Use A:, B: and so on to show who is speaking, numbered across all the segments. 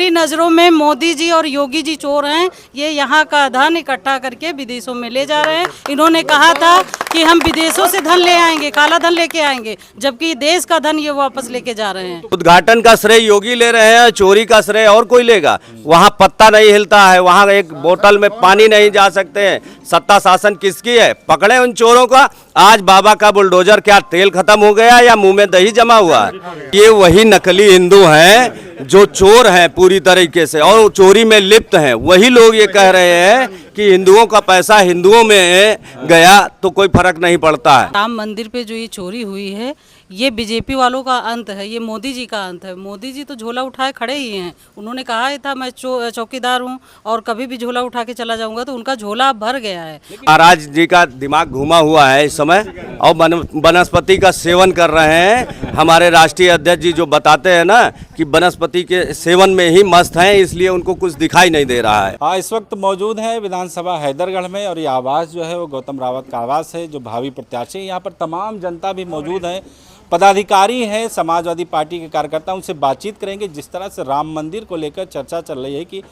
A: मेरी नज़रों में मोदी जी और योगी जी चोर हैं। ये यहाँ का धन इकट्ठा करके विदेशों में ले जा रहे हैं। इन्होंने कहा था कि हम विदेशों से धन ले आएंगे, काला धन लेके आएंगे, जबकि देश का धन ये वापस लेके जा रहे हैं।
B: उद्घाटन का श्रेय योगी ले रहे हैं, चोरी का श्रेय और कोई लेगा? वहाँ पत्ता नहीं हिलता है, वहाँ एक बोतल में पानी नहीं जा सकते हैं। सत्ता शासन किसकी है? पकड़े उन चोरों का। आज बाबा का बुलडोजर क्या तेल खत्म हो गया या मुंह में दही जमा हुआ है? ये वही नकली हिंदू हैं जो चोर हैं पूरी तरीके से और चोरी में लिप्त हैं। वही लोग ये कह रहे हैं कि हिंदुओं का पैसा हिंदुओं में गया तो कोई फर्क नहीं पड़ता है।
A: राम मंदिर पे जो ये चोरी हुई है, ये बीजेपी वालों का अंत है, ये मोदी जी का अंत है। मोदी जी तो झोला उठाए खड़े ही हैं। उन्होंने कहा ही था मैं चौकीदार हूँ और कभी भी झोला उठा के चला जाऊंगा, तो उनका झोला भर गया है।
B: महाराज जी का दिमाग घुमा हुआ है इस समय और वनस्पति का सेवन कर रहे हैं। हमारे राष्ट्रीय अध्यक्ष जी जो बताते हैं ना कि वनस्पति के सेवन में ही मस्त हैं, इसलिए उनको कुछ दिखाई नहीं दे रहा है।
C: हाँ, इस वक्त मौजूद है विधानसभा हैदरगढ़ में और ये आवास जो है वो गौतम रावत का आवास है, जो भावी प्रत्याशी। यहाँ पर तमाम जनता भी मौजूद है, पदाधिकारी हैं, समाजवादी पार्टी के कार्यकर्ता, उनसे बातचीत करेंगे। जिस तरह से राम मंदिर को लेकर चर्चा चल रही है कि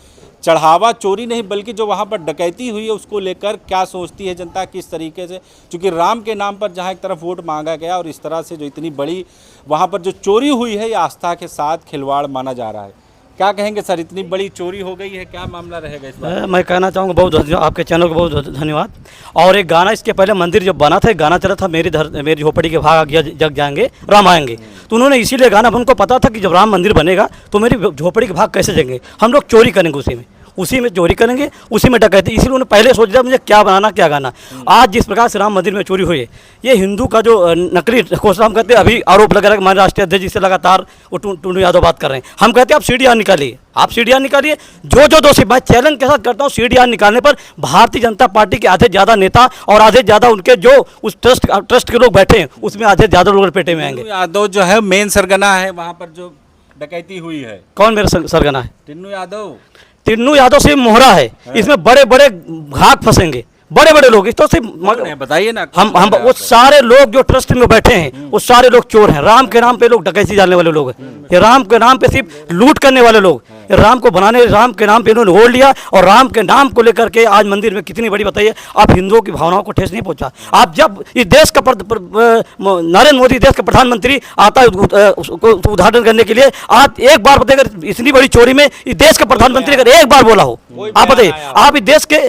C: चढ़ावा चोरी नहीं बल्कि जो वहाँ पर डकैती हुई है उसको लेकर क्या सोचती है जनता, किस तरीके से, क्योंकि राम के नाम पर जहाँ एक तरफ वोट मांगा गया और इस तरह से जो इतनी बड़ी वहाँ पर जो चोरी हुई है ये आस्था के साथ खिलवाड़ माना जा रहा है। क्या कहेंगे सर, इतनी बड़ी चोरी हो गई है, क्या मामला रहेगा इस बार?
D: मैं कहना चाहूँगा बहुत आपके चैनल को बहुत धन्यवाद। और एक गाना इसके पहले मंदिर जब बना था, गाना चला था मेरी झोपड़ी के भाग गया जग जाएंगे राम आएंगे, तो उन्होंने इसीलिए गाना, उनको पता था कि जब राम मंदिर बनेगा तो मेरी झोपड़ी के भाग कैसे जाएंगे, हम लोग चोरी करेंगे, उसी में चोरी करेंगे, उसी में डकैती। इसीलिए उन्होंने पहले सोच लिया मुझे क्या बनाना क्या गाना। आज जिस प्रकार से राम मंदिर में चोरी हुई है, ये हिंदू का जो नकली घोषणा कहते हैं, अभी आरोप लगा रहा है कि हमारे राष्ट्रीय अध्यक्ष जी से लगातार वो टुंडू यादव बात कर रहे हैं। हम कहते हैं आप सीढ़ियाँ निकालिए, आप सीढ़ियाँ निकालिए, जो दोषी, मैं चैलेंज के साथ करता हूँ, सीढ़ियाँ निकालने पर भारतीय जनता पार्टी के आधे ज़्यादा नेता और आधे ज़्यादा उनके जो उस ट्रस्ट के लोग बैठे हैं उसमें आधे ज़्यादा लोग लपेटे में आएंगे।
C: यादव जो है मेन सरगना है वहाँ पर जो डकैती हुई है।
D: कौन मेरा सरगना है?
C: टिन्नू
D: यादव से मोहरा है, इसमें बड़े बड़े घाक फंसेंगे, बड़े बड़े लोग। इस तो सिर्फ
C: बताइए ना,
D: हम वो सारे लोग जो ट्रस्ट में बैठे हैं वो सारे लोग चोर हैं। राम के नाम पे लोग डकैती डालने वाले लोग हैं, ये राम के नाम पे सिर्फ लूट करने वाले लोग, ये राम को बनाने, राम के नाम पे इन्होंने वोट लिया और राम के नाम को लेकर के आज मंदिर में कितनी बड़ी, बताइए आप, हिंदुओं की भावनाओं को ठेस नहीं पहुंचा। आप जब इस देश का नरेंद्र मोदी देश का प्रधानमंत्री आता है उद्घाटन करने के लिए, आप एक बार बताइए अगर इतनी बड़ी चोरी में इस देश का प्रधानमंत्री अगर एक बार बोला हो, आप बताइए, आप इस देश के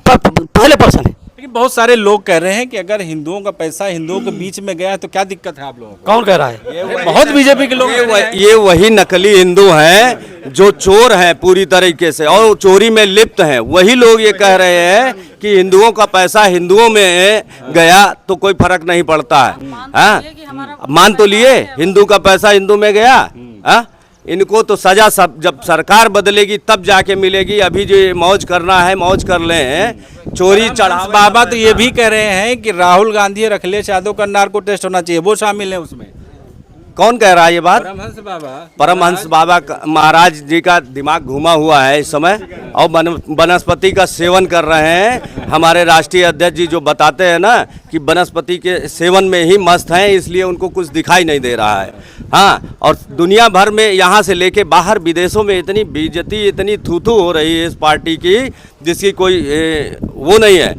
D: पहले पर्सन है।
C: लेकिन बहुत सारे लोग कह रहे हैं कि अगर हिंदुओं का पैसा हिंदुओं के बीच में गया है तो क्या दिक्कत है आप लोगों को?
D: कौन कह रहा है?
C: बहुत बीजेपी के लोग।
B: ये वही नकली हिंदू हैं जो चोर हैं पूरी तरीके से और चोरी में लिप्त हैं। वही लोग ये कह रहे हैं कि हिंदुओं का पैसा हिंदुओं में गया तो कोई फर्क नहीं पड़ता है। मान तो लिए हिंदू का पैसा हिंदू में गया। इनको तो सजा सब जब सरकार बदलेगी तब जाके मिलेगी। अभी जो मौज करना है मौज कर लें। चोरी चढ़ा
C: बाबा तो ये भी कह रहे हैं कि राहुल गांधी और अखिलेश यादव का नार्को टेस्ट होना चाहिए, वो शामिल है उसमें।
B: कौन कह रहा है ये बात?
C: परमहंस
B: बाबा महाराज जी का दिमाग घुमा हुआ है इस समय और वनस्पति का सेवन कर रहे हैं। हमारे राष्ट्रीय अध्यक्ष जी जो बताते हैं ना कि वनस्पति के सेवन में ही मस्त हैं, इसलिए उनको कुछ दिखाई नहीं दे रहा है। हाँ, और दुनिया भर में यहाँ से लेके बाहर विदेशों में इतनी बेइज्जती, इतनी थू-थू हो रही है इस पार्टी की जिसकी कोई वो नहीं है।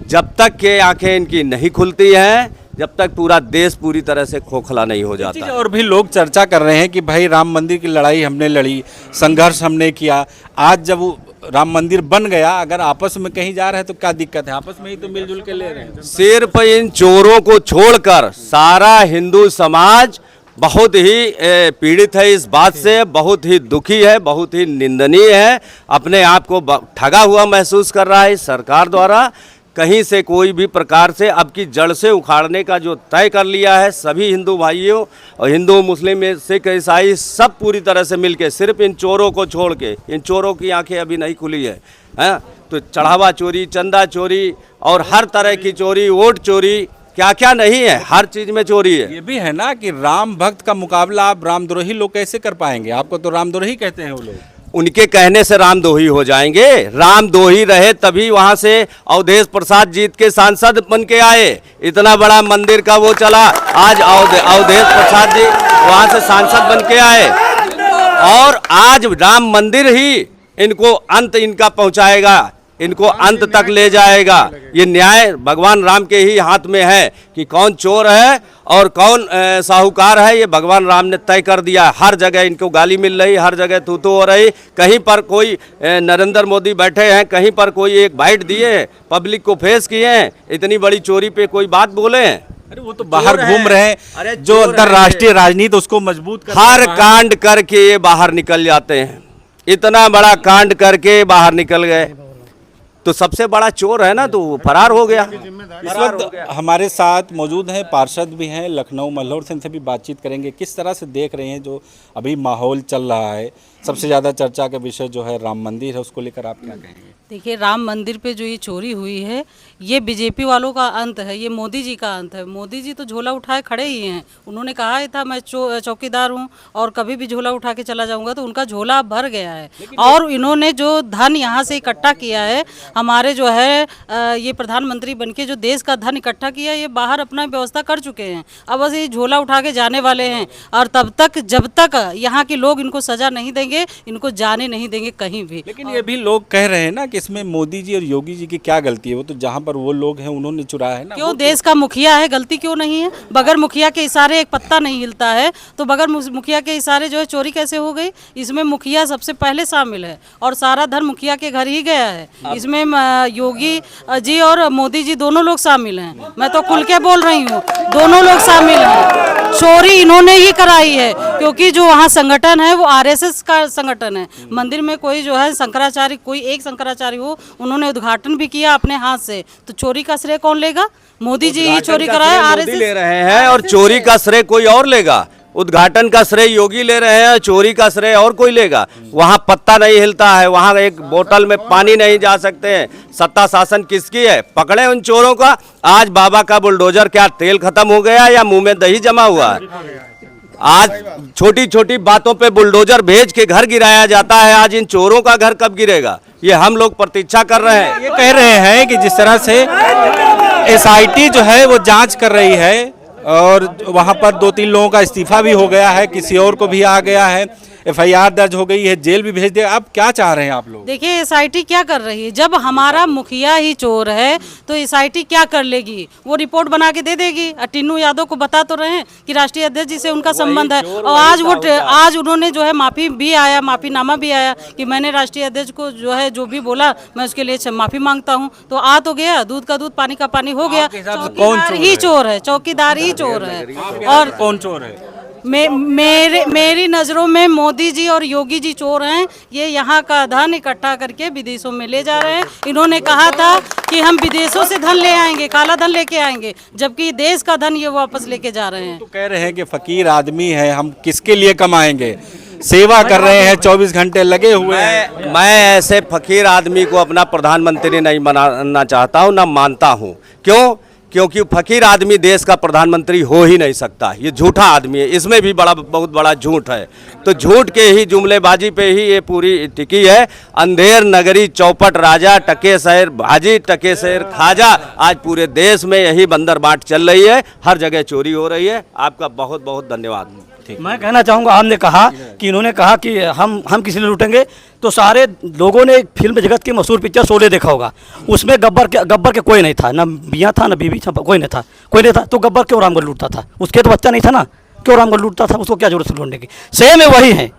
B: जब तक के आंखें इनकी नहीं खुलती हैं, जब तक पूरा देश पूरी तरह से खोखला नहीं हो जाता।
C: और भी लोग चर्चा कर रहे हैं कि भाई राम मंदिर की लड़ाई हमने लड़ी, संघर्ष हमने किया, आज जब वो राम मंदिर बन गया, अगर आपस में कहीं जा रहे हैं तो क्या दिक्कत है? आपस में ही तो मिलजुल के ले रहे हैं।
B: सिर्फ इन चोरों को छोड़कर सारा हिंदू समाज बहुत ही पीड़ित है इस बात से, बहुत ही दुखी है, बहुत ही निंदनीय है। अपने आप को ठगा हुआ महसूस कर रहा है सरकार द्वारा। कहीं से कोई भी प्रकार से अब की जड़ से उखाड़ने का जो तय कर लिया है सभी हिंदू भाइयों और हिंदू मुस्लिम सिख ईसाई सब पूरी तरह से मिलके, सिर्फ इन चोरों को छोड़ के। इन चोरों की आंखें अभी नहीं खुली है, हैं? तो चढ़ावा चोरी, चंदा चोरी और हर तरह की चोरी, वोट चोरी, क्या क्या नहीं है, हर चीज में चोरी है।
C: ये भी है ना कि राम भक्त का मुकाबला आप रामद्रोही लोग कैसे कर पाएंगे? आपको तो रामद्रोही कहते हैं वो लोग।
B: उनके कहने से रामदोही हो जाएंगे? रामदोही रहे तभी वहां से अवधेश प्रसाद जीत के सांसद बन के आए। इतना बड़ा मंदिर का वो चला, आज अवधेश प्रसाद जी वहां से सांसद बन के आए। और आज राम मंदिर ही इनको अंत इनका पहुंचाएगा, इनको अंत तक ले जाएगा। ये न्याय भगवान राम के ही हाथ में है कि कौन चोर है और कौन साहूकार है, ये भगवान राम ने तय कर दिया। हर जगह इनको गाली मिल रही, हर जगह तू हो रही। कहीं पर कोई नरेंद्र मोदी बैठे हैं, कहीं पर कोई एक बाइट दिए, पब्लिक को फेस किए हैं। इतनी बड़ी चोरी पे कोई बात बोले हैं?
C: अरे वो तो बाहर घूम रहे हैं,
B: अरे
C: जो अंतरराष्ट्रीय राजनीति उसको मजबूत कर
B: हर कांड करके ये बाहर निकल जाते हैं। इतना बड़ा कांड करके बाहर निकल गए तो सबसे बड़ा चोर है ना, तो वो फरार हो गया।
C: इस वक्त हमारे साथ मौजूद हैं, पार्षद भी हैं लखनऊ मल्हौर से, इनसे भी बातचीत करेंगे। किस तरह से देख रहे हैं जो अभी माहौल चल रहा है? सबसे ज़्यादा चर्चा का विषय जो है राम मंदिर है, उसको लेकर आप क्या कहेंगे?
A: देखिए, राम मंदिर पे जो ये चोरी हुई है, ये बीजेपी वालों का अंत है, ये मोदी जी का अंत है। मोदी जी तो झोला उठाए खड़े ही हैं। उन्होंने कहा ही था मैं चौकीदार हूँ और कभी भी झोला उठा के चला जाऊंगा, तो उनका झोला भर गया है। और इन्होंने जो धन यहाँ से इकट्ठा किया है, हमारे जो है ये प्रधानमंत्री बनके जो देश का धन इकट्ठा किया, ये बाहर अपना व्यवस्था कर चुके हैं। अब बस ये झोला उठा के जाने वाले हैं, और तब तक जब तक यहाँ के लोग इनको सजा नहीं देंगे, इनको जाने नहीं देंगे कहीं भी।
C: लेकिन ये भी लोग कह रहे हैं ना कि इसमें मोदी जी और योगी जी की क्या गलती है? वो तो जहाँ पर वो लोग हैं उन्होंने चुराया है ना।
A: क्यों देश का मुखिया है, गलती क्यों नहीं है? बगैर मुखिया के इशारे एक पत्ता नहीं हिलता है, तो बगैर मुखिया के इशारे जो है चोरी कैसे हो गई? इसमें मुखिया सबसे पहले शामिल है और सारा धन मुखिया के घर ही गया है। इसमें योगी जी और मोदी जी दोनों लोग शामिल हैं। मैं तो खुल के बोल रही हूँ, दोनों लोग शामिल हैं। चोरी इन्होंने ही कराई है, क्योंकि जो वहाँ संगठन है वो आरएसएस का संगठन है। मंदिर में कोई जो है शंकराचार्य, कोई एक शंकराचार्य हो, उन्होंने उद्घाटन भी किया अपने हाथ से, तो चोरी का श्रेय कौन लेगा? मोदी जी ही चोरी कराया, आरएसएस
B: ले रहे हैं और चोरी का श्रेय कोई और लेगा। उद्घाटन का श्रेय योगी ले रहे हैं, चोरी का श्रेय और कोई लेगा? वहाँ पत्ता नहीं हिलता है, वहाँ एक बोतल में पानी नहीं जा सकते हैं। सत्ता शासन किसकी है? पकड़े उन चोरों का। आज बाबा का बुलडोजर क्या तेल खत्म हो गया या मुंह में दही जमा हुआ है? आज छोटी छोटी बातों पे बुलडोजर भेज के घर गिराया जाता है। आज इन चोरों का घर कब गिरेगा, ये हम लोग प्रतीक्षा कर रहे हैं।
C: ये कह रहे हैं कि जिस तरह से एसआईटी जो है वो जांच कर रही है और वहाँ पर 2-3 लोगों का इस्तीफा भी हो गया है, किसी और को भी आ गया है, एफआईआर दर्ज हो गई है, जेल भी भेज दिया। अब क्या चाह रहे हैं आप लोग?
A: देखिए, एसआईटी क्या कर रही है? जब हमारा मुखिया ही चोर है तो एसआईटी क्या कर लेगी? वो रिपोर्ट बना के दे देगी। टिन्नू यादव को बता तो रहे हैं कि राष्ट्रीय अध्यक्ष जी से उनका संबंध है, और आज उन्होंने जो है माफीनामा भी आया कि मैंने राष्ट्रीय अध्यक्ष को जो है जो भी बोला मैं उसके लिए माफी मांगता हूँ। तो आ तो गया, दूध का दूध पानी का पानी हो गया। चौकीदार ही चोर है, चौकीदार ही चोर है। और
C: कौन चोर है?
A: मेरी नज़रों में मोदी जी और योगी जी चोर हैं। ये यहाँ का धन इकट्ठा करके विदेशों में ले जा रहे हैं। इन्होंने कहा था कि हम विदेशों से धन ले आएंगे, काला धन लेके आएंगे, जबकि देश का धन ये वापस लेके जा रहे हैं।
C: तो कह रहे हैं कि फकीर आदमी है, हम किसके लिए कमाएंगे? सेवा कर रहे हैं, 24 घंटे लगे हुए हैं।
B: मैं ऐसे फकीर आदमी को अपना प्रधानमंत्री नहीं बनाना चाहता हूँ, ना मानता हूँ। क्यों? क्योंकि फकीर आदमी देश का प्रधानमंत्री हो ही नहीं सकता। ये झूठा आदमी है, इसमें भी बहुत बड़ा झूठ है। तो झूठ के ही जुमलेबाजी पे ही ये पूरी टिकी है। अंधेर नगरी चौपट राजा, टके शहर भाजी, टके शहर खाजा। आज पूरे देश में यही बंदर बाट चल रही है, हर जगह चोरी हो रही है। आपका बहुत बहुत धन्यवाद।
D: मैं कहना चाहूँगा, आपने कहा कि इन्होंने कहा कि हम किसी लिए लूटेंगे, तो सारे लोगों ने फिल्म जगत की मशहूर पिक्चर शोले देखा होगा। उसमें गब्बर के कोई नहीं था, ना मियाँ था, ना बीवी था, कोई नहीं था। तो गब्बर क्यों रामगढ़ लूटता था? उसके तो बच्चा नहीं था ना, क्यों रामगढ़ लूटता था? उसको क्या जरूरत है लूटने की? सेम है, वही है।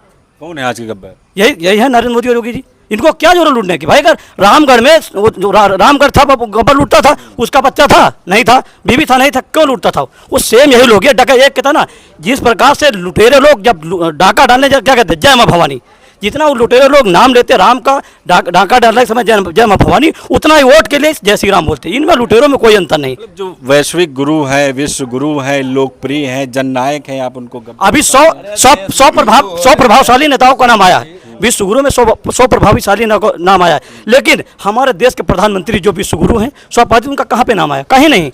C: कौन है आज के गब्बर?
D: यही है नरेंद्र मोदी और योगी जी। इनको क्या जरूरत लूटने की? भाई अगर रामगढ़ में जो रामगढ़ था, गब्बर लूटता था, उसका बच्चा था नहीं था, बीवी था नहीं था, क्यों लूटता था? वो सेम यही लोग, ये डका एक कहता ना, जिस प्रकार से लुटेरे लोग जब डाका डालने क्या कहते हैं, जय माँ भवानी, जितना वो लुटेरे लोग नाम लेते राम का, डाका डालने के समय जय माँ भवानी, उतना ही वोट के लिए जय श्री राम बोलते। इनमें लुटेरों में कोई अंतर नहीं।
C: जो वैश्विक गुरु है, विश्व गुरु है, लोकप्रिय हैं, जननायक हैं, आप उनको
D: अभी 100 प्रभावशाली नेताओं का नाम आया है। विश्व गुरु में 100 प्रभावशाली नाम आया है, लेकिन हमारे देश के प्रधानमंत्री जो विश्व गुरु हैं, 100% उनका कहाँ पे नाम आया? कहीं नहीं।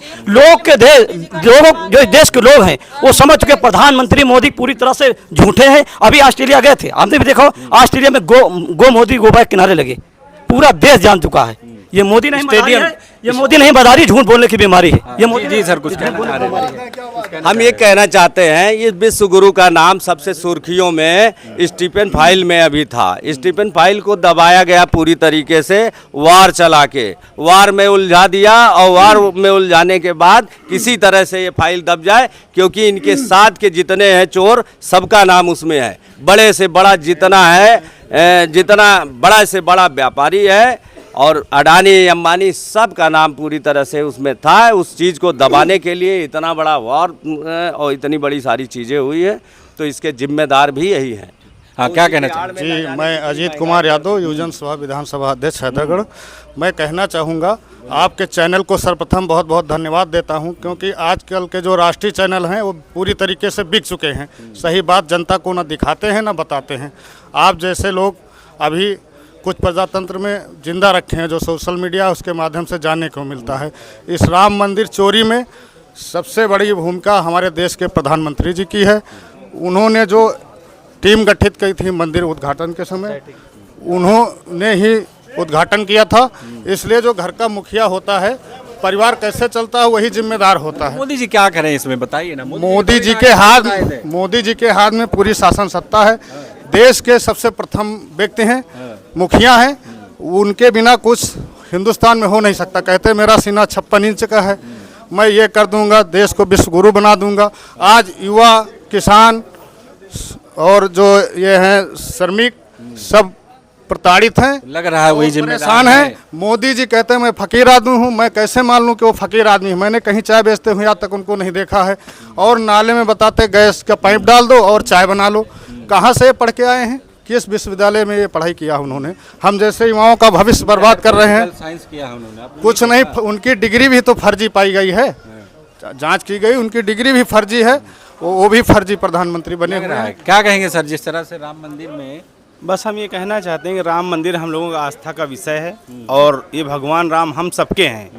D: जो देश के लोग हैं वो समझ चुके प्रधानमंत्री मोदी पूरी तरह से झूठे हैं। अभी ऑस्ट्रेलिया गए थे, आपने भी देखा, ऑस्ट्रेलिया में गो मोदी गो बैक किनारे लगे, पूरा देश जान चुका है। ये मोदी नहीं ये मोदी नहीं बता रही, झूठ बोलने की बीमारी है ये मोदी।
C: जी सर, कुछ कहना चाह रहे हैं?
B: हम ये कहना चाहते हैं, ये विश्व गुरु का नाम सबसे सुर्खियों में स्टीफन फाइल में अभी था। स्टीफन फाइल को दबाया गया पूरी तरीके से, वार चला के वार में उलझा दिया, और वार में उलझाने के बाद किसी तरह से ये फाइल दब जाए, क्योंकि इनके साथ के जितने हैं चोर, सबका नाम उसमें है। बड़े से बड़ा जितना है, जितना बड़ा से बड़ा व्यापारी है, और अडानी अंबानी सब का नाम पूरी तरह से उसमें था। उस चीज़ को दबाने के लिए इतना बड़ा वार और इतनी बड़ी सारी चीज़ें हुई है, तो इसके जिम्मेदार भी यही हैं।
C: हाँ, क्या कहना चाहते हैं?
E: जी, मैं अजीत कुमार यादव, युवजन सभा विधानसभा अध्यक्ष हैदरगढ़। मैं कहना चाहूँगा, आपके चैनल को सर्वप्रथम बहुत बहुत धन्यवाद देता हूँ, क्योंकि आजकल के जो राष्ट्रीय चैनल हैं वो पूरी तरीके से बिक चुके हैं। सही बात जनता को न दिखाते हैं न बताते हैं। आप जैसे लोग अभी कुछ प्रजातंत्र में जिंदा रखे हैं, जो सोशल मीडिया उसके माध्यम से जानने को मिलता है। इस राम मंदिर चोरी में सबसे बड़ी भूमिका हमारे देश के प्रधानमंत्री जी की है। उन्होंने जो टीम गठित की थी मंदिर उद्घाटन के समय, उन्होंने ही उद्घाटन किया था। इसलिए जो घर का मुखिया होता है, परिवार कैसे चलता है, वही जिम्मेदार होता है।
C: मोदी जी क्या करें इसमें, बताइए ना।
E: मोदी जी के हाथ में पूरी शासन सत्ता है। देश के सबसे प्रथम व्यक्ति हैं, मुखिया हैं। उनके बिना कुछ हिंदुस्तान में हो नहीं सकता। कहते मेरा सीना 56 इंच का है, मैं ये कर दूंगा, देश को विश्व गुरु बना दूंगा। आज युवा, किसान और जो ये हैं श्रमिक, सब प्रताड़ित हैं,
C: लग रहा है वही जिम्मेदार
E: परेशान हैं। मोदी जी कहते हैं मैं फकीर आदमी हूँ, मैं कैसे मान लूँ कि वो फकीर आदमी है? मैंने कहीं चाय बेचते हुए आज तक उनको नहीं देखा है। और नाले में बताते गैस का पाइप डाल दो और चाय बना लो। कहाँ से पढ़ के आए हैं? किस विश्वविद्यालय में ये पढ़ाई किया उन्होंने? हम जैसे युवाओं का भविष्य बर्बाद कर रहे हैं।
C: साइंस किया है उन्होंने,
E: कुछ नहीं, उनकी डिग्री भी तो फर्जी पाई गई है, जांच की गई, उनकी डिग्री भी फर्जी है। वो भी फर्जी प्रधानमंत्री बने हुए हैं।
C: क्या कहेंगे सर, जिस तरह से राम मंदिर में?
F: बस हम ये कहना चाहते हैं कि राम मंदिर हम लोगों का आस्था का विषय है, और ये भगवान राम हम सबके हैं।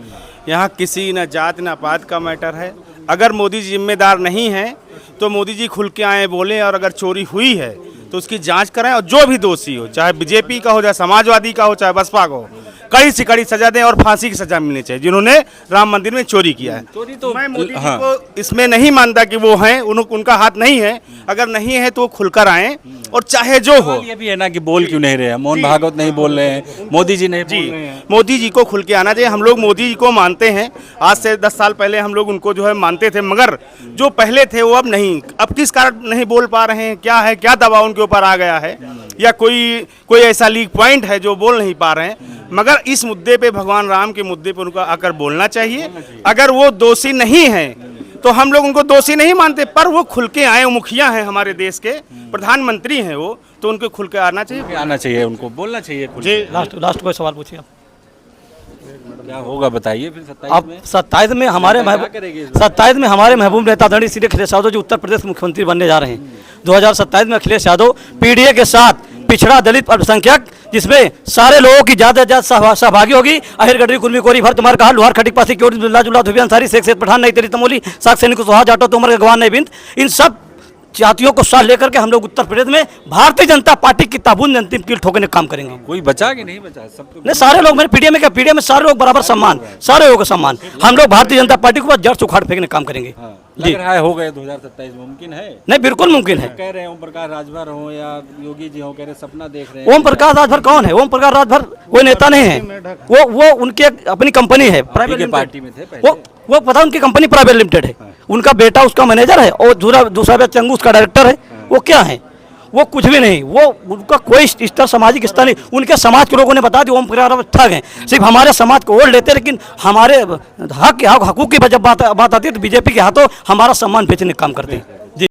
F: यहाँ किसी न जात न पात का मैटर है। अगर मोदी जी जिम्मेदार नहीं हैं तो मोदी जी खुल के आए बोलें, और अगर चोरी हुई है तो उसकी जांच कराएं, और जो भी दोषी हो, चाहे बीजेपी का हो, चाहे समाजवादी का हो, चाहे बसपा का हो, कड़ी से कड़ी सजा दें और फांसी की सजा मिलनी चाहिए जिन्होंने राम मंदिर में चोरी किया है।
C: चोरी तो
F: मैं मोदी जी को इसमें नहीं मानता कि वो हैं, उनका हाथ नहीं है। अगर नहीं है तो वो खुलकर आएं, और चाहे जो हो।
C: ये भी है ना कि बोल क्यों नहीं रहे हैं? मोहन भागवत नहीं बोल रहे हैं, मोदी जी नहीं बोल रहे हैं।
F: मोदी जी को खुल के आना चाहिए। हम लोग मोदी जी को मानते हैं, आज से 10 साल पहले हम लोग उनको जो है मानते थे, मगर जो पहले थे वो अब नहीं। अब किस कारण नहीं बोल पा रहे हैं? क्या है, क्या दबाव उनके ऊपर आ गया है, या कोई ऐसा लीक पॉइंट है जो बोल नहीं पा रहे हैं? मगर इस मुद्दे पे, भगवान राम के मुद्दे पर उनका आकर बोलना चाहिए। अगर वो दोषी नहीं है तो हम लोग उनको दोषी नहीं मानते, पर वो खुल के आए, मुखिया हैं हमारे देश के, प्रधानमंत्री हैं वो, तो उनको खुल के आना चाहिए।
C: आना चाहिए, उनको बोलना चाहिए।
D: जी, लास्ट कोई सवाल पूछिए आप।
C: क्या होगा बताइए फिर 27
D: अब
C: में?
D: 27 में हमारे महबूब नेता आदरणीय श्री अखिलेश यादव जो उत्तर प्रदेश मुख्यमंत्री बनने जा रहे हैं। 2027 में अखिलेश यादव पीडीए के साथ पिछड़ा, दलित, अल्पसंख्यक, जिसमें सारे लोगों की ज्यादा सहभागी होगी। अहिर गडरी, कुर्मी, कोरी, भर, तुम्हार कहा, लोहार, खटिक, पासी, क्योटी, जुल्ला, धुबिया, अंसारी, शेख, सेठ, पठान, नई तेरी, तमोली, साग, सैनिक, सोहा, जाटो, तोमर, गवान, नई बिंद, इन सब जातियों को साथ लेकर के हम लोग उत्तर प्रदेश में भारतीय जनता पार्टी की ताबून अंतिम कील ठोकने का काम करेंगे।
C: कोई बचा कि नहीं बचा? सब तो
D: नहीं, सारे लोग, मैंने पीडीए में सारे लोग बराबर सम्मान, सारे लोगों का सम्मान। हम लोग भारतीय जनता पार्टी को बस जड़ से उखाड़ फेंकने का काम करेंगे।
C: लग रहा है हो गए 2027 मुमकिन है?
D: नहीं, बिल्कुल मुमकिन है।
C: कह रहे हैं ओम प्रकाश राजभर हो या योगी जी हो, कह रहे सपना देख रहे हैं।
D: ओम प्रकाश राजभर कौन है? ओम प्रकाश राजभर कोई नेता नहीं है, वो उनकी अपनी कंपनी है, प्राइवेट
C: पार्टी में थे पहले।
D: वो पता, उनकी कंपनी प्राइवेट लिमिटेड है। उनका बेटा उसका मैनेजर है, और दूसरा बेटा चंगू उसका डायरेक्टर है। वो क्या है? वो कुछ भी नहीं। वो उनका कोई स्तर, सामाजिक स्तर नहीं। उनके समाज के लोगों ने बता दिया ओम प्रकाश रावत ठग हैं, सिर्फ हमारे समाज को ओढ़ लेते, लेकिन हमारे हक हकूक की जब बात आती है तो बीजेपी के हाथों हमारा सम्मान बेचने का काम करते हैं।